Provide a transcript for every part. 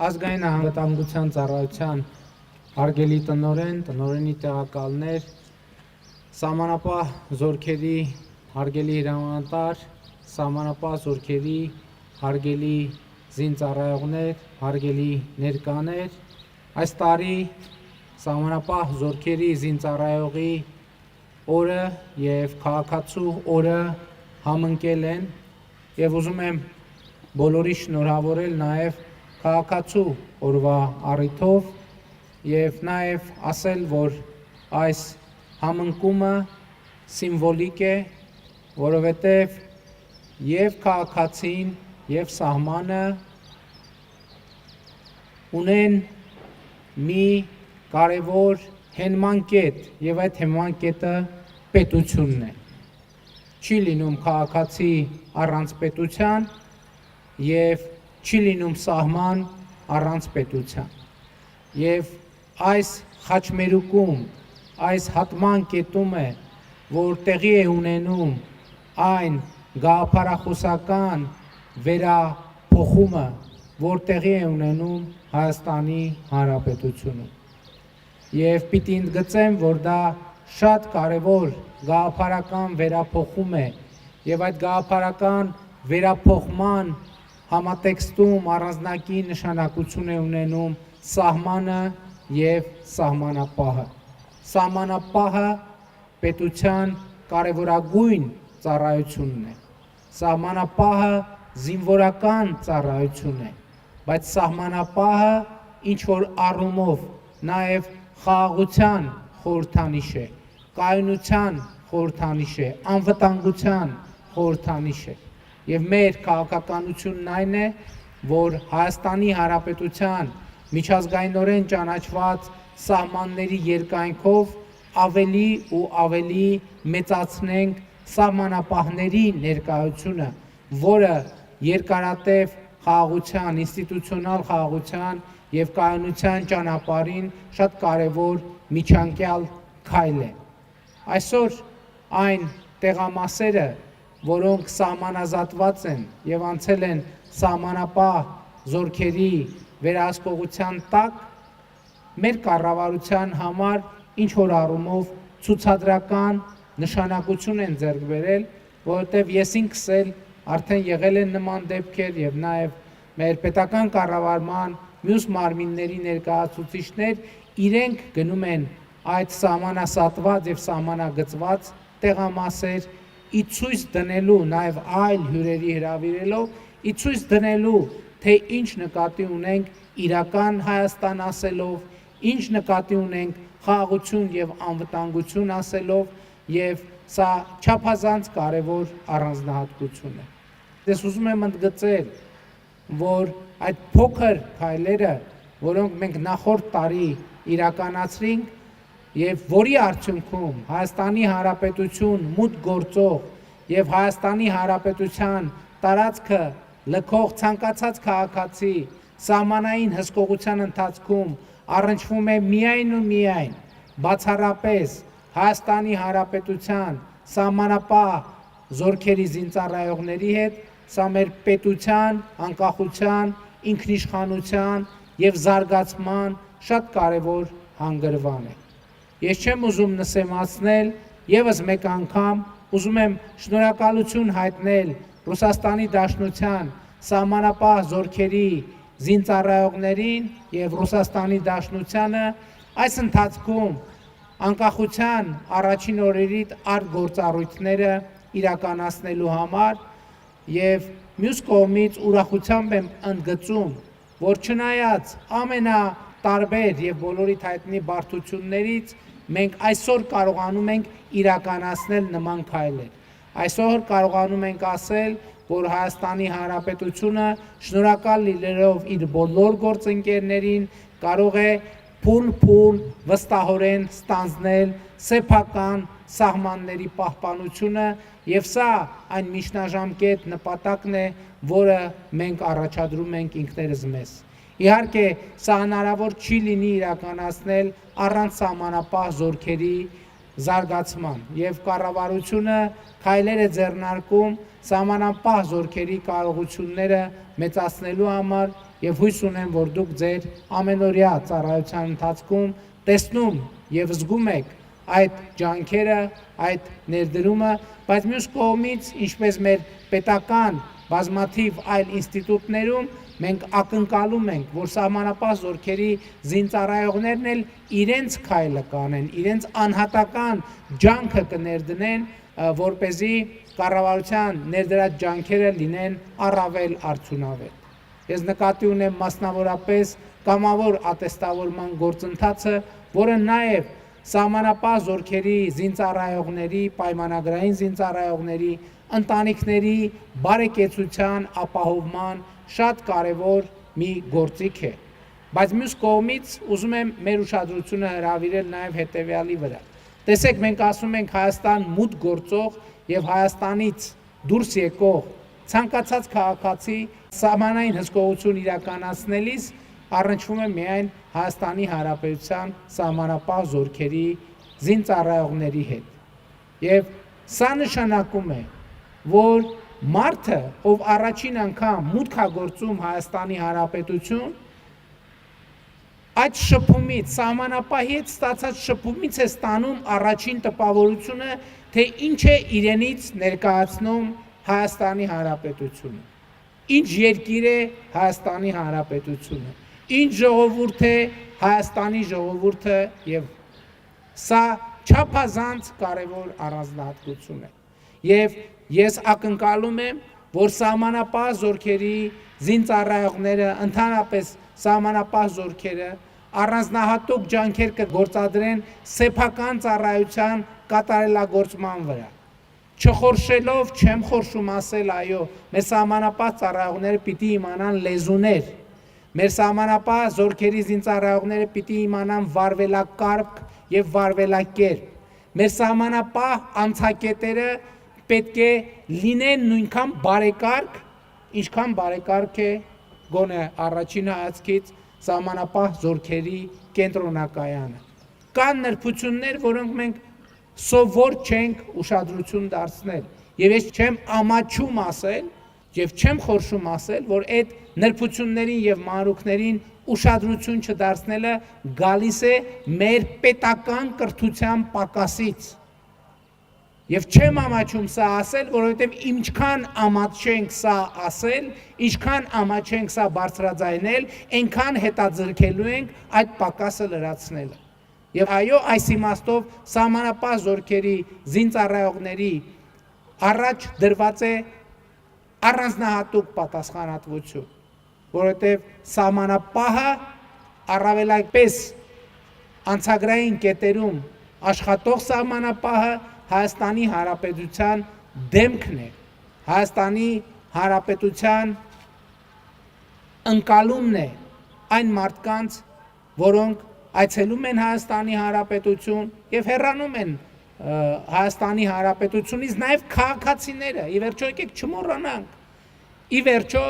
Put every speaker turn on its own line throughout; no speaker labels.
Ազգային անվտանգության ծառայության հարգելի տնօրեն, տնօրենի տեղակալներ, սահմանապահ զորքերի հարգելի հրամանատար, սահմանապահ զորքերի հարգելի զինծառայողներ, հարգելի ներկաներ, այս տարի սահմանապահ զորքերի զինծառայողի օրը եւ քաղաքացու օրը համընկել են եւ ուզում եմ բոլորի շնորհավորել նաեւ քաղաքացու օրվա առիթով եւ նաեւ ասել, որ այս համընկումը սիմվոլիկ է, որովհետեւ եւ քաղաքացին եւ սահմանը ունեն մի կարևոր հենման կետ եւ այդ հենման կետը պետությունն է։ Չի լինում քաղաքացի առանց պետության եւ չի լինում սահման առանց պետության։ Եվ այս խաչմերուկում, այս հատման կետում է, որ տեղի է ունենում այն գաղափարախոսական վերափոխումը, որ տեղի է ունենում Հայաստանի Հանրապետությունում։ Եվ պիտի ընդգծեմ, որ դա շատ կարևոր գաղափարական վերափոխում է, եւ այդ գաղափարական վերափոխման համատեքստում առանձնակի նշանակություն է ունենում սահմանը եւ սահմանապահը։ Սահմանապահը պետության կարևորագույն ծառայությունն է։ Սահմանապահը զինվորական ծառայություն է, բայց սահմանապահը ինչ որ առումով նաեւ խաղաղության խորհրդանիշ է, կայունության խորհրդանիշ է, անվտանգության խորհրդանիշ է։ Եվ մեր քաղաքականությունն այն է, որ Հայաստանի Հանրապետության միջազգայինորեն ճանաչված սահմանների երկայնքով ավելի ու ավելի մեծացնենք սահմանապահների ներկայությունը, որը երկարատև խաղաղության, ինստիտուցիոնալ խաղաղության եւ կայունության ճանապարհին շատ կարեւոր միջանկյալ քայլ է։ Այսօր այն տեղամասերը, որոնք սահմանազատված են եւ անցել են սահմանապահ զորքերի վերահսկողության տակ, մեր կառավարության համար ինչ որ առումով ցուցադրական նշանակություն են ձեռք բերել, որովհետեւ ես ինքս էլ արդեն եղել են նման դեպքեր եւ նաեւ մեր պետական կառավարման մյուս մարմինների ներկայացուցիչներ իրենք գնում են այդ սահմանասատված եւ սահմանագծված տեղամասեր ի ցույց դնելու, նաև այլ հյուրերի հրավիրելով, ի ցույց դնելու, թե ինչ նկատի ունենք իրական Հայաստան ասելով, ինչ նկատի ունենք խաղաղություն եւ անվտանգություն ասելով, եւ սա չափազանց կարեւոր առանձնահատկություն է։ Ես ուզում եմ ընդգծել, որ այդ փոքր քայլերը, որոնք մենք նախորդ տարի իրականացրինք, եւ որի արդյունքում Հայաստանի Հանրապետություն մուտք գործող եւ Հայաստանի Հանրապետության տարածքը լքող ցանկացած քաղաքացի սահմանային հսկողության ընթացքում առնչվում է միայն ու միայն բացառապես Հայաստանի Հանրապետության սահմանապահ զորքերի զինծառայողների հետ, սա մեր պետության անկախության, ինքնիշխանության եւ զարգացման շատ կարեւոր հանգրվան է։ Ես չեմ ուզում նսեմացնել, եւս մեկ անգամ ուզում եմ շնորհակալություն հայտնել Ռուսաստանի Դաշնության սահմանապահ զորքերի զինծառայողներին եւ Ռուսաստանի Դաշնությանը այս ընթացքում անկախության առաջին օրերից արտգործառույթները իրականացնելու համար եւ մյուս կողմից ուրախությամբ եմ ընդգծում, որ չնայած ամենատարբեր եւ բոլորիդ հայտնի բարդություններից մենք այսօր կարողանում ենք իրականացնել նման քայլեր։ Այսօր կարողանում ենք ասել, որ Հայաստանի Հանրապետությունը շնորհակալ լինելով իր բոլոր գործընկերներին կարող է փուլ վստահորեն ստանձնել սեփական սահմանների պահպանությունը եւ սա այն միջնաժամկետ նպատակն է, որը մենք առաջադրում ենք ինքներս մեզ։ Իհարկե, սա հնարավոր չի լինի իրականացնել առանց սահմանապահ զորքերի զարգացման եւ կառավարությունը քայլեր է ձեռնարկում սահմանապահ զորքերի կարողությունները մեծացնելու համար եւ հույս ունեմ, որ դուք ձեր ամենօրյա ծառայության ընթացքում տեսնում եւ զգում եք այդ ջանքերը, այդ ներդրումը, բայց մյուս կողմից, ինչպես մեր պետական բազմաթիվ այլ ինստիտուտներում, մենք ակնկալում ենք, որ սահմանապահ զորքերի զինծառայողներն էլ իրենց քայլը կանեն, իրենց անհատական ջանքը կներդնեն, որպեսզի կառավարության ներդրած ջանքերը լինեն առավել արդյունավետ։ Ես նկատի ունեմ մասնավորապես կամավոր ատեստավորման գործընթացը, որը նաև սահմանապահ զորքերի զինծառայողների, պայմանագրային զինծառայողների, ընտանիքների բարեկեցության ապահովման շատ կարևոր մի գործիք է։ Բայց մյուս կողմից ուզում եմ մեր ուշադրությունը հրավիրել նաև հետևյալի վրա։ Տեսեք, մենք ասում ենք Հայաստան մուտք գործող եւ Հայաստանից դուրս եկող ցանկացած քաղաքացի սահմանային հսկողություն իրականացնելիս առնչվում է միայն Հայաստանի Հանրապետության սահմանապահ զորքերի զինծառայողների հետ։ Եվ սա նշանակում է, որ մարդը, ով առաջին անգամ մուտք է գործում Հայաստանի Հանրապետություն, այդ շփումից, սահմանապահի հետ ստացած շփումից է ստանում առաջին տպավորությունը, թե ինչ է իրենից ներկայացնում Հայաստանի Հանրապետությունը, ինչ երկիր է Հայաստանի Հանրապետությունը, ինչ ժողովուրդ է Հայաստանի ժողովուրդը եւ սա չափազանց կարևոր առանձնահատկություն է։ Եվ ես ակնկալում եմ, որ սահմանապահ զորքերի զինծառայողները, ընդհանրապես սահմանապահ զորքերը առանձնահատուկ ջանքեր կգործադրեն սեփական ծառայության կատարելագործման վրա։ Չխորշելով, չեմ խորշում ասել, այո, մեր սահմանապահ ծառայողները պիտի իմանան լեզուներ, մեր սահմանապահ զորքերի զինծառայողները պիտի իմանան վարվելակարգ եւ վարվելակերպ, մեր սահմանապահ անցակետերը պետք է լինեն նույնքան բարեկարգ, ինչքան բարեկարգ է գոնե առաջին հայացքից սահմանապահ զորքերի կենտրոնակայանը։ Կան նրբություններ, որոնք մենք սովոր չենք ուշադրություն դարձնել։ Եվ ես չեմ ամաչում ասել եւ չեմ խորշում ասել, որ այդ նրբություններին եւ մանրուքներին ուշադրություն չդարձնելը գալիս է մեր պետական կրթության պակասից։ Եվ չեմ ամաչում սա ասել, որովհետև ինչքան ամաչենք սա ասել, ինչքան ամաչենք սա բարձրաձայնել, այնքան հետաձգելու ենք այդ պակասը լրացնելը։ Եվ այո, այս իմաստով սահմանապահ զորքերի զինծառայողների առաջ դրված է առանձնահատուկ պատասխանատվություն, որովհետև սահմանապահը առավելապես անցագրային կետերում աշխատող սահմանապահը Հայաստանի Հանրապետության դեմքն է, Հայաստանի Հանրապետության ընկալումն է այն մարդկանց, որոնք այցելում են Հայաստանի Հանրապետություն եւ հեռանում են Հայաստանի Հանրապետությունից նաև քաղաքացիները, ի վերջո եկեք չմոռանանք, ի վերջո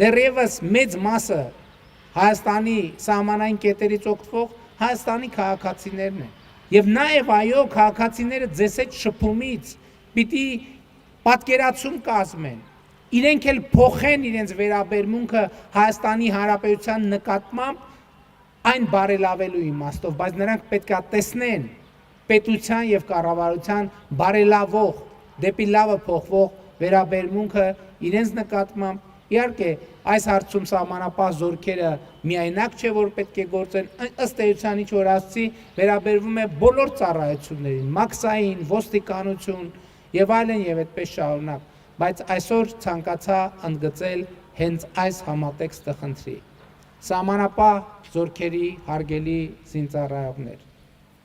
դեռևս մեծ մասը Հայաստանի սահմանային կետերից օգտվող Հայաստանի քաղաքացիներն են։ Եվ նաև այո, քաղաքացիները ձեզ այդ շփումից պիտի պատկերացում կազմեն, իրենք էլ փոխեն իրենց վերաբերմունքը Հայաստանի Հանրապետության նկատմամբ այն բարելավելու իմաստով, բայց նրանք պետք է տեսնեն պետության եւ կառավարության բարելավող, դեպի լավը փոխվող վերաբերմունքը իրենց նկատմամբ։ Իհարկե, այս հարցում սահմանապահ զորքերը միայնակ չէ, որ պետք է գործեն, ըստ էության ինչ որ ասացի, վերաբերվում է բոլոր ծառայություններին, մաքսային, ոստիկանություն եւ այլն եւ այդպես շարունակ, բայց այսօր ցանկացա ընդգծել հենց այս համատեքստը խնդրի։ Սահմանապահ զորքերի հարգելի զինծառայողներ,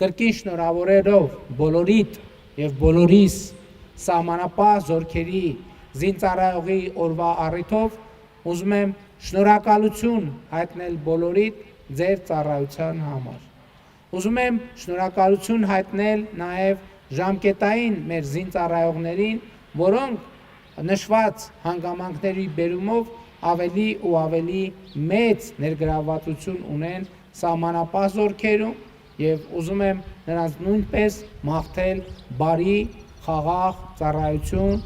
կրկին շնորհավորելով բոլորիդ եւ բոլորիս սահմանապահ զորքերի զինծառայողի օրվա առիթով ուզում եմ շնորհակալություն հայտնել բոլորիդ ձեր ծառայության համար։ Ուզում եմ շնորհակալություն հայտնել նաև ժամկետային մեր զինծառայողներին, որոնք նշված հանգամանքների բերումով ավելի ու ավելի մեծ ներգրավվածություն ունեն սահմանապահ զորքերում եւ ուզում եմ նրանց նույնպես մաղթել բարի, խաղաղ ծառայություն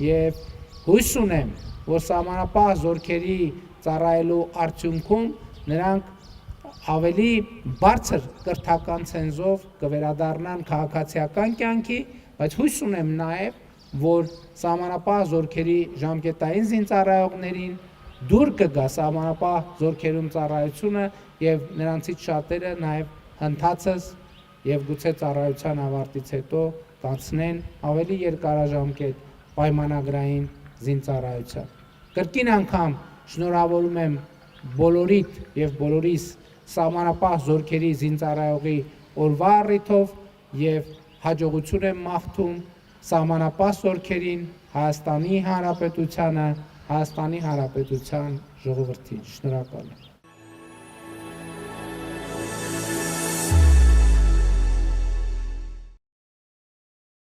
եւ հույս ունեմ, որ սահմանապահ զորքերի ծառայելու արդյունքում նրանք ավելի բարձր կրթական ցենզով կվերադառնան քաղաքացիական կյանքի, բայց հույս ունեմ նաև, որ սահմանապահ զորքերի ժամկետային զինծառայողներին դուր կգա սահմանապահ զորքերում ծառայությունը եւ նրանցից շատերը նաև հնդածս եւ գուցե ծառայության ավարտից հետո կանցնեն ավելի երկարաժամկետ պայմանագրային զինծառայության։ Կրկին անգամ շնորհավորում եմ բոլորիդ եւ բոլորիս սահմանապահ զորքերի զինծառայողի օրվա առիթով եւ հաջողություն եմ մաղթում սահմանապահ զորքերին, Հայաստանի Հանրապետությանը, Հայաստանի Հանրապետության ժողովրդին։ Շնորհակալ եմ։